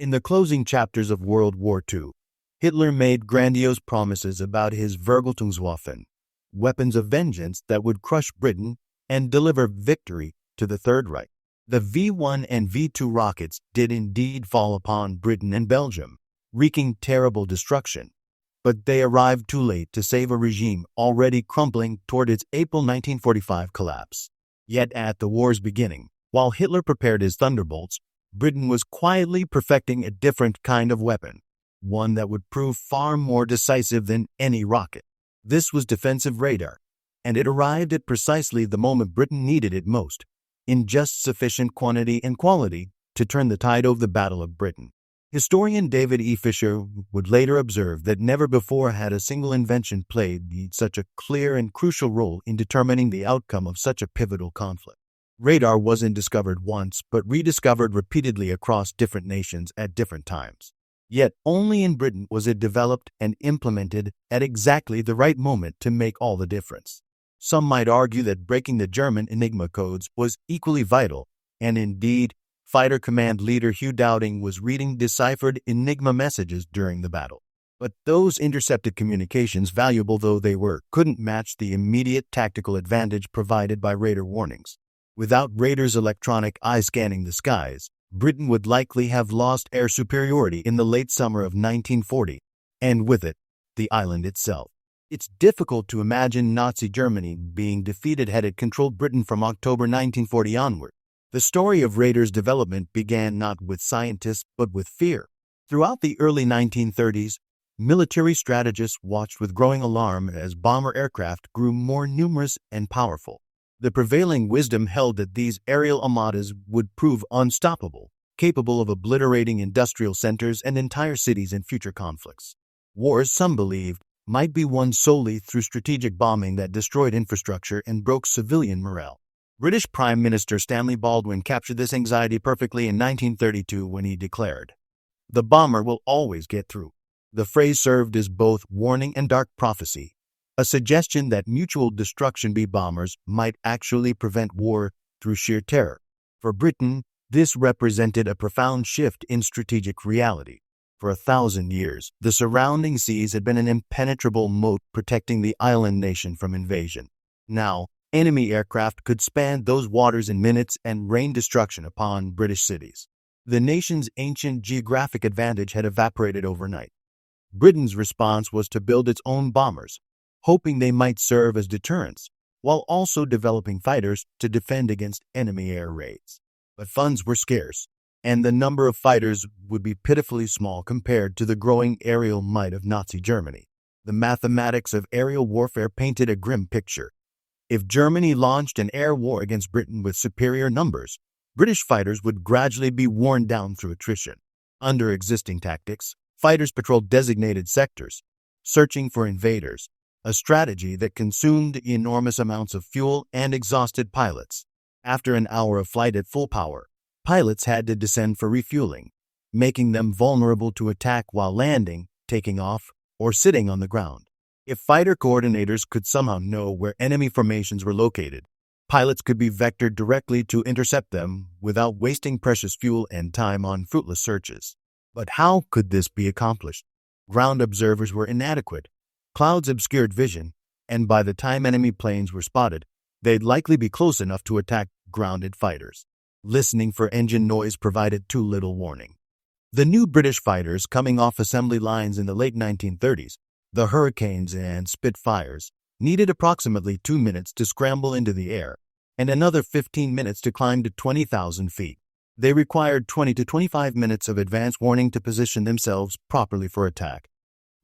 In the closing chapters of World War II, Hitler made grandiose promises about his Vergeltungswaffen, weapons of vengeance that would crush Britain and deliver victory to the Third Reich. The V-1 and V-2 rockets did indeed fall upon Britain and Belgium, wreaking terrible destruction, but they arrived too late to save a regime already crumbling toward its April 1945 collapse. Yet at the war's beginning, while Hitler prepared his thunderbolts, Britain was quietly perfecting a different kind of weapon, one that would prove far more decisive than any rocket. This was defensive radar, and it arrived at precisely the moment Britain needed it most, in just sufficient quantity and quality to turn the tide of the Battle of Britain. Historian David E. Fisher would later observe that never before had a single invention played such a clear and crucial role in determining the outcome of such a pivotal conflict. Radar wasn't discovered once, but rediscovered repeatedly across different nations at different times. Yet only in Britain was it developed and implemented at exactly the right moment to make all the difference. Some might argue that breaking the German Enigma codes was equally vital, and indeed, Fighter Command leader Hugh Dowding was reading deciphered Enigma messages during the battle. But those intercepted communications, valuable though they were, couldn't match the immediate tactical advantage provided by radar warnings. Without radars' electronic eye scanning the skies, Britain would likely have lost air superiority in the late summer of 1940, and with it, the island itself. It's difficult to imagine Nazi Germany being defeated had it controlled Britain from October 1940 onward. The story of radars' development began not with scientists but with fear. Throughout the early 1930s, military strategists watched with growing alarm as bomber aircraft grew more numerous and powerful. The prevailing wisdom held that these aerial armadas would prove unstoppable, capable of obliterating industrial centers and entire cities in future conflicts. Wars, some believed, might be won solely through strategic bombing that destroyed infrastructure and broke civilian morale. British Prime Minister Stanley Baldwin captured this anxiety perfectly in 1932 when he declared, "The bomber will always get through." The phrase served as both warning and dark prophecy, a suggestion that mutual destruction by bombers might actually prevent war through sheer terror. For Britain, this represented a profound shift in strategic reality. For 1,000 years, the surrounding seas had been an impenetrable moat protecting the island nation from invasion. Now, enemy aircraft could span those waters in minutes and rain destruction upon British cities. The nation's ancient geographic advantage had evaporated overnight. Britain's response was to build its own bombers, hoping they might serve as deterrents, while also developing fighters to defend against enemy air raids. But funds were scarce, and the number of fighters would be pitifully small compared to the growing aerial might of Nazi Germany. The mathematics of aerial warfare painted a grim picture. If Germany launched an air war against Britain with superior numbers, British fighters would gradually be worn down through attrition. Under existing tactics, fighters patrolled designated sectors, searching for invaders, a strategy that consumed enormous amounts of fuel and exhausted pilots. After an hour of flight at full power, pilots had to descend for refueling, making them vulnerable to attack while landing, taking off, or sitting on the ground. If fighter coordinators could somehow know where enemy formations were located, pilots could be vectored directly to intercept them without wasting precious fuel and time on fruitless searches. But how could this be accomplished? Ground observers were inadequate, clouds obscured vision, and by the time enemy planes were spotted, they'd likely be close enough to attack grounded fighters. Listening for engine noise provided too little warning. The new British fighters coming off assembly lines in the late 1930s, the Hurricanes and Spitfires, needed approximately 2 minutes to scramble into the air and another 15 minutes to climb to 20,000 feet. They required 20 to 25 minutes of advance warning to position themselves properly for attack.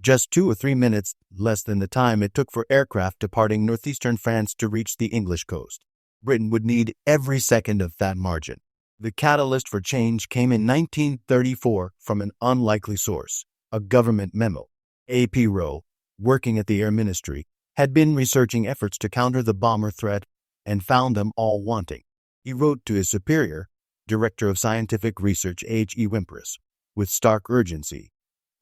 Just 2 or 3 minutes less than the time it took for aircraft departing northeastern France to reach the English coast. Britain would need every second of that margin. The catalyst for change came in 1934 from an unlikely source, a government memo. A.P. Rowe, working at the Air Ministry, had been researching efforts to counter the bomber threat and found them all wanting. He wrote to his superior, Director of Scientific Research H.E. Wimpress, with stark urgency.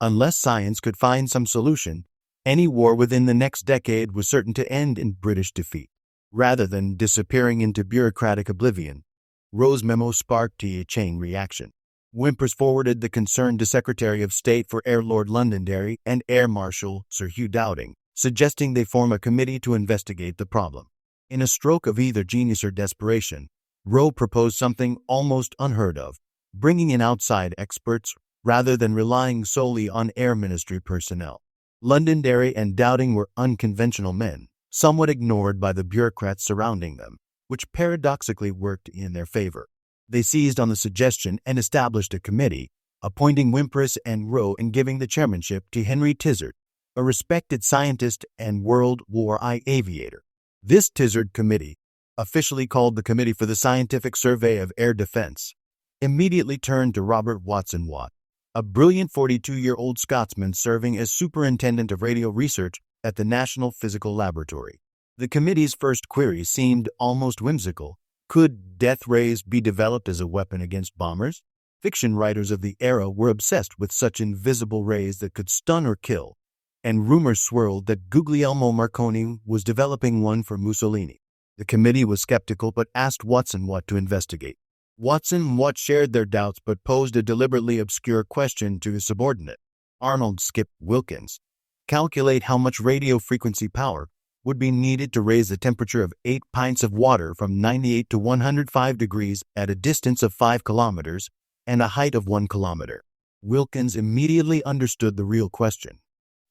Unless science could find some solution, any war within the next decade was certain to end in British defeat. Rather than disappearing into bureaucratic oblivion, Rowe's memo sparked a chain reaction. Whymperis forwarded the concern to Secretary of State for Air Lord Londonderry and Air Marshal Sir Hugh Dowding, suggesting they form a committee to investigate the problem. In a stroke of either genius or desperation, Roe proposed something almost unheard of, bringing in outside experts rather than relying solely on Air Ministry personnel. Londonderry and Dowding were unconventional men, somewhat ignored by the bureaucrats surrounding them, which paradoxically worked in their favor. They seized on the suggestion and established a committee, appointing Whymperis and Roe and giving the chairmanship to Henry Tizard, a respected scientist and World War I aviator. This Tizard Committee, officially called the Committee for the Scientific Survey of Air Defense, immediately turned to Robert Watson Watt, a brilliant 42-year-old Scotsman serving as superintendent of radio research at the National Physical Laboratory. The committee's first query seemed almost whimsical. Could death rays be developed as a weapon against bombers? Fiction writers of the era were obsessed with such invisible rays that could stun or kill, and rumors swirled that Guglielmo Marconi was developing one for Mussolini. The committee was skeptical but asked Watson Watt to investigate. Watson Watt shared their doubts but posed a deliberately obscure question to his subordinate, Arnold Skip Wilkins. Calculate how much radio frequency power would be needed to raise the temperature of 8 pints of water from 98 to 105 degrees at a distance of 5 kilometers and a height of 1 kilometer. Wilkins immediately understood the real question.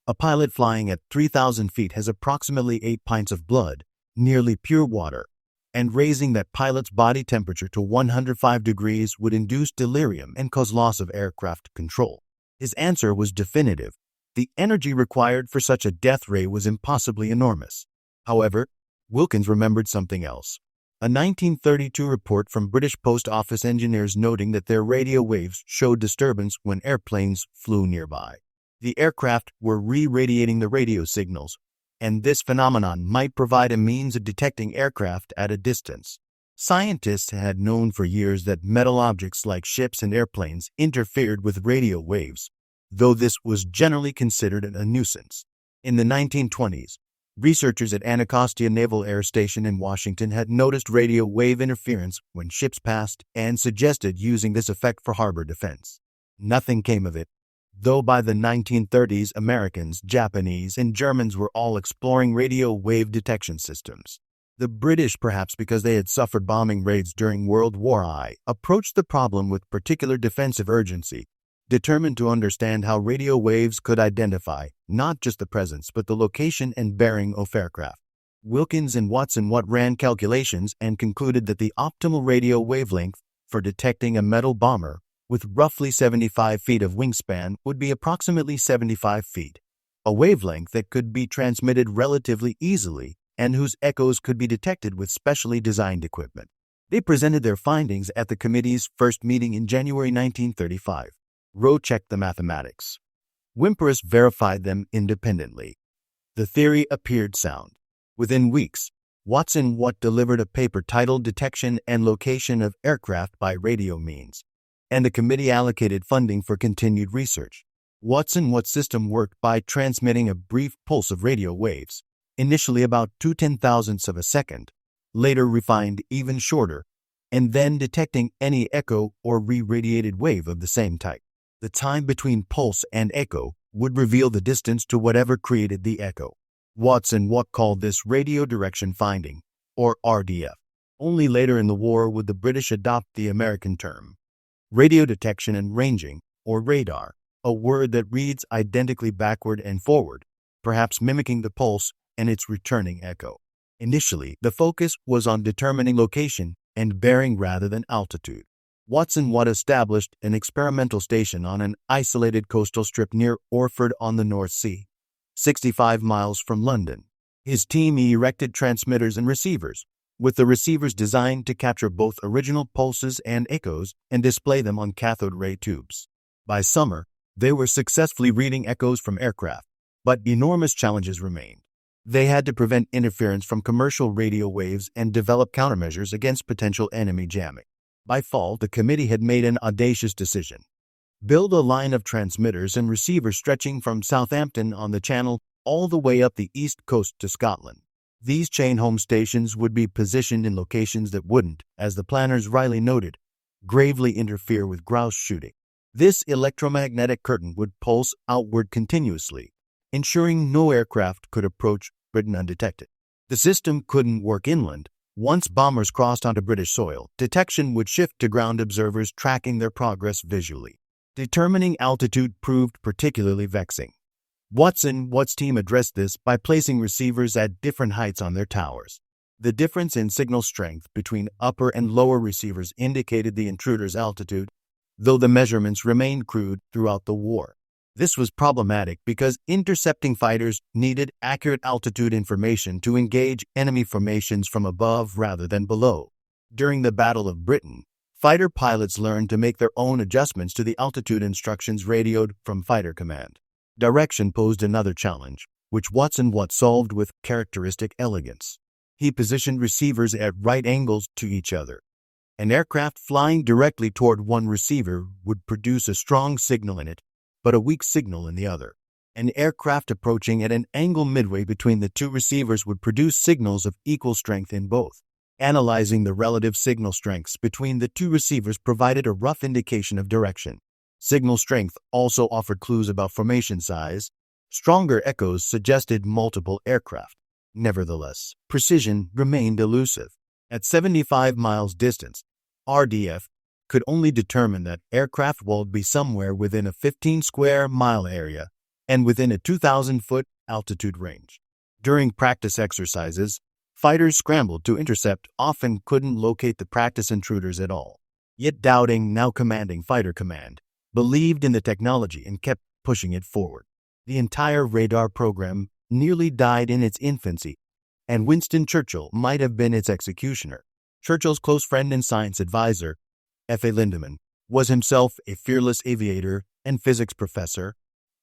A pilot flying at 3,000 feet has approximately 8 pints of blood, nearly pure water, and raising that pilot's body temperature to 105 degrees would induce delirium and cause loss of aircraft control. His answer was definitive. The energy required for such a death ray was impossibly enormous. However, Wilkins remembered something else. A 1932 report from British Post Office engineers noting that their radio waves showed disturbance when airplanes flew nearby. The aircraft were re-radiating the radio signals, and this phenomenon might provide a means of detecting aircraft at a distance. Scientists had known for years that metal objects like ships and airplanes interfered with radio waves, though this was generally considered a nuisance. In the 1920s, researchers at Anacostia Naval Air Station in Washington had noticed radio wave interference when ships passed and suggested using this effect for harbor defense. Nothing came of it, though by the 1930s Americans, Japanese, and Germans were all exploring radio wave detection systems. The British, perhaps because they had suffered bombing raids during World War I, approached the problem with particular defensive urgency, determined to understand how radio waves could identify not just the presence but the location and bearing of aircraft. Wilkins and Watson Watt ran calculations and concluded that the optimal radio wavelength for detecting a metal bomber with roughly 75 feet of wingspan would be approximately 75 feet, a wavelength that could be transmitted relatively easily and whose echoes could be detected with specially designed equipment. They presented their findings at the committee's first meeting in January 1935. Roe checked the mathematics. Whymperis verified them independently. The theory appeared sound. Within weeks, Watson Watt delivered a paper titled Detection and Location of Aircraft by Radio Means, and the committee allocated funding for continued research. Watson Watt's system worked by transmitting a brief pulse of radio waves, initially about 2/10,000ths of a second, later refined even shorter, and then detecting any echo or re-radiated wave of the same type. The time between pulse and echo would reveal the distance to whatever created the echo. Watson Watt called this radio direction finding, or RDF. Only later in the war would the British adopt the American term. Radio detection and ranging, or radar, a word that reads identically backward and forward, perhaps mimicking the pulse and its returning echo. Initially, the focus was on determining location and bearing rather than altitude. Watson Watt established an experimental station on an isolated coastal strip near Orford on the North Sea, 65 miles from London. His team erected transmitters and receivers, with the receivers designed to capture both original pulses and echoes and display them on cathode ray tubes. By summer, they were successfully reading echoes from aircraft, but enormous challenges remained. They had to prevent interference from commercial radio waves and develop countermeasures against potential enemy jamming. By fall, the committee had made an audacious decision. Build a line of transmitters and receivers stretching from Southampton on the Channel all the way up the east coast to Scotland. These chain home stations would be positioned in locations that wouldn't, as the planners rightly noted, gravely interfere with grouse shooting. This electromagnetic curtain would pulse outward continuously, ensuring no aircraft could approach Britain undetected. The system couldn't work inland. Once bombers crossed onto British soil, detection would shift to ground observers tracking their progress visually. Determining altitude proved particularly vexing. Watt's team addressed this by placing receivers at different heights on their towers. The difference in signal strength between upper and lower receivers indicated the intruder's altitude, though the measurements remained crude throughout the war. This was problematic because intercepting fighters needed accurate altitude information to engage enemy formations from above rather than below. During the Battle of Britain, fighter pilots learned to make their own adjustments to the altitude instructions radioed from Fighter Command. Direction posed another challenge, which Watt solved with characteristic elegance. He positioned receivers at right angles to each other. An aircraft flying directly toward one receiver would produce a strong signal in it, but a weak signal in the other. An aircraft approaching at an angle midway between the two receivers would produce signals of equal strength in both. Analyzing the relative signal strengths between the two receivers provided a rough indication of direction. Signal strength also offered clues about formation size. Stronger echoes suggested multiple aircraft. Nevertheless, precision remained elusive. At 75 miles distance, RDF could only determine that aircraft would be somewhere within a 15 square mile area and within a 2,000-foot altitude range. During practice exercises, fighters scrambled to intercept often couldn't locate the practice intruders at all. Yet Dowding, now commanding Fighter Command, believed in the technology and kept pushing it forward. The entire radar program nearly died in its infancy, and Winston Churchill might have been its executioner. Churchill's close friend and science advisor, F. A. Lindemann, was himself a fearless aviator and physics professor,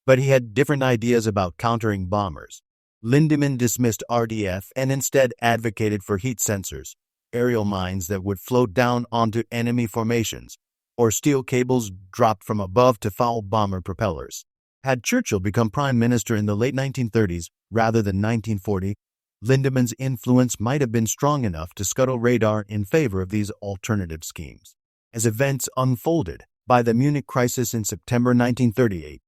but he had different ideas about countering bombers. Lindemann dismissed RDF and instead advocated for heat sensors, aerial mines that would float down onto enemy formations, or steel cables dropped from above to foul bomber propellers. Had Churchill become prime minister in the late 1930s rather than 1940, Lindemann's influence might have been strong enough to scuttle radar in favor of these alternative schemes. As events unfolded, by the Munich crisis in September 1938,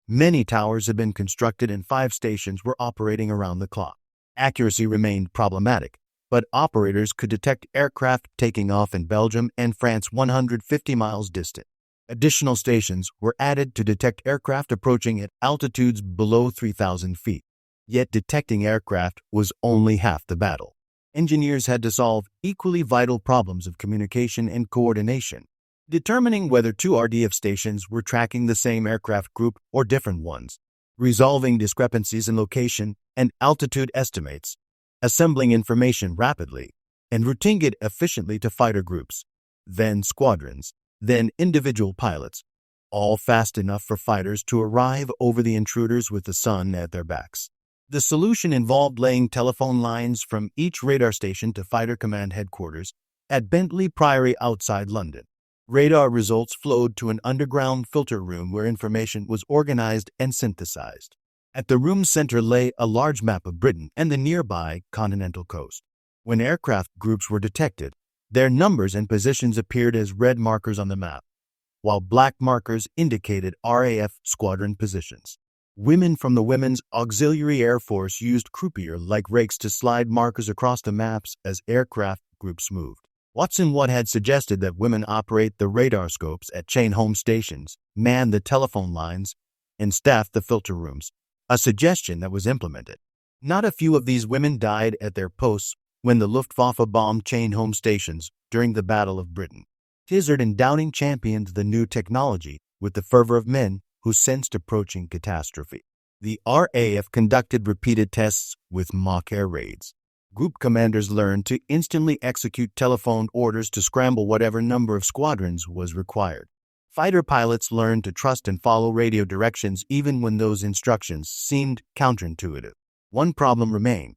many towers had been constructed and 5 stations were operating around the clock. Accuracy remained problematic, but operators could detect aircraft taking off in Belgium and France 150 miles distant. Additional stations were added to detect aircraft approaching at altitudes below 3,000 feet. Yet detecting aircraft was only half the battle. Engineers had to solve equally vital problems of communication and coordination, determining whether 2 RDF stations were tracking the same aircraft group or different ones, resolving discrepancies in location and altitude estimates, assembling information rapidly, and routing it efficiently to fighter groups, then squadrons, then individual pilots, all fast enough for fighters to arrive over the intruders with the sun at their backs. The solution involved laying telephone lines from each radar station to Fighter Command headquarters at Bentley Priory outside London. Radar results flowed to an underground filter room where information was organized and synthesized. At the room's center lay a large map of Britain and the nearby continental coast. When aircraft groups were detected, their numbers and positions appeared as red markers on the map, while black markers indicated RAF squadron positions. Women from the Women's Auxiliary Air Force used croupier-like rakes to slide markers across the maps as aircraft groups moved. Watt had suggested that women operate the radar scopes at chain home stations, man the telephone lines, and staff the filter rooms, a suggestion that was implemented. Not a few of these women died at their posts when the Luftwaffe bombed chain home stations during the Battle of Britain. Tizard and Dowding championed the new technology with the fervor of men who sensed approaching catastrophe. The RAF conducted repeated tests with mock air raids. Group commanders learned to instantly execute telephone orders to scramble whatever number of squadrons was required. Fighter pilots learned to trust and follow radio directions even when those instructions seemed counterintuitive. One problem remained.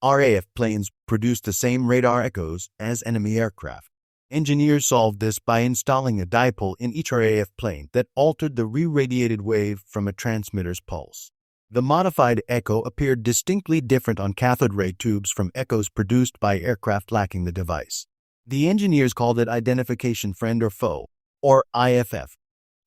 RAF planes produced the same radar echoes as enemy aircraft. Engineers solved this by installing a dipole in each RAF plane that altered the re-radiated wave from a transmitter's pulse. The modified echo appeared distinctly different on cathode ray tubes from echoes produced by aircraft lacking the device. The engineers called it identification friend or foe, or IFF,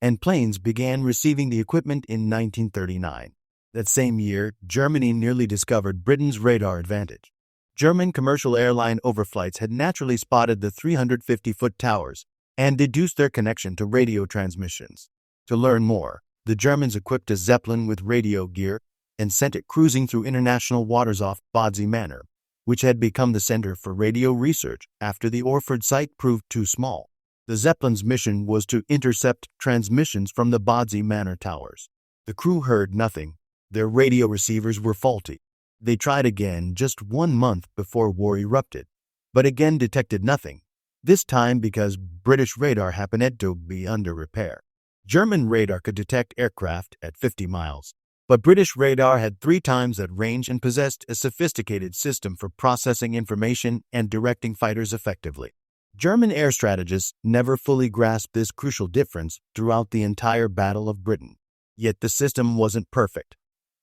and planes began receiving the equipment in 1939. That same year, Germany nearly discovered Britain's radar advantage. German commercial airline overflights had naturally spotted the 350-foot towers and deduced their connection to radio transmissions. To learn more, the Germans equipped a Zeppelin with radio gear and sent it cruising through international waters off Bawdsey Manor, which had become the center for radio research after the Orford site proved too small. The Zeppelin's mission was to intercept transmissions from the Bawdsey Manor towers. The crew heard nothing. Their radio receivers were faulty. They tried again just 1 month before war erupted, but again detected nothing, this time because British radar happened to be under repair. German radar could detect aircraft at 50 miles, but British radar had 3 times that range and possessed a sophisticated system for processing information and directing fighters effectively. German air strategists never fully grasped this crucial difference throughout the entire Battle of Britain. Yet the system wasn't perfect.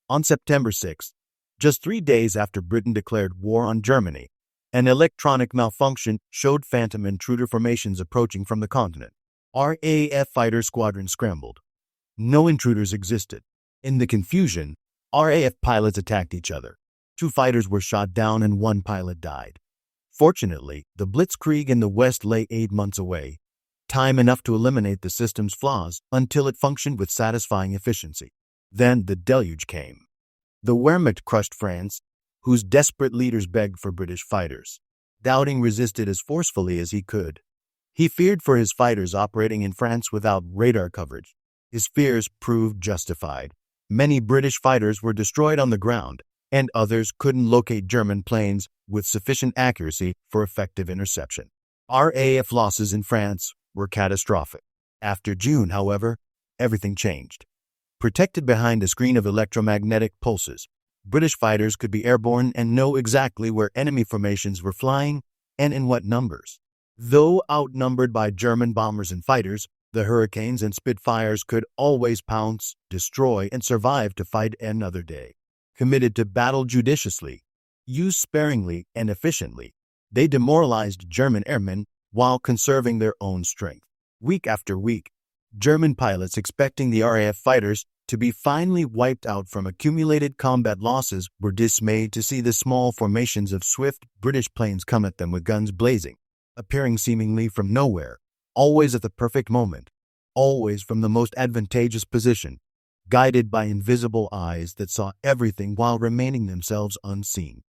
On September 6, just 3 days after Britain declared war on Germany, an electronic malfunction showed phantom intruder formations approaching from the continent. RAF fighter squadron scrambled. No intruders existed. In the confusion, RAF pilots attacked each other. 2 fighters were shot down and 1 pilot died. Fortunately, the blitzkrieg in the West lay 8 months away, time enough to eliminate the system's flaws until it functioned with satisfying efficiency. Then the deluge came. The Wehrmacht crushed France, whose desperate leaders begged for British fighters. Dowding resisted as forcefully as he could. He feared for his fighters operating in France without radar coverage. His fears proved justified. Many British fighters were destroyed on the ground, and others couldn't locate German planes with sufficient accuracy for effective interception. RAF losses in France were catastrophic. After June, however, everything changed. Protected behind a screen of electromagnetic pulses, British fighters could be airborne and know exactly where enemy formations were flying and in what numbers. Though outnumbered by German bombers and fighters, the Hurricanes and Spitfires could always pounce, destroy, and survive to fight another day. Committed to battle judiciously, used sparingly and efficiently, they demoralized German airmen while conserving their own strength. Week after week, German pilots expecting the RAF fighters to be finally wiped out from accumulated combat losses were dismayed to see the small formations of swift British planes come at them with guns blazing, appearing seemingly from nowhere, always at the perfect moment, always from the most advantageous position, guided by invisible eyes that saw everything while remaining themselves unseen.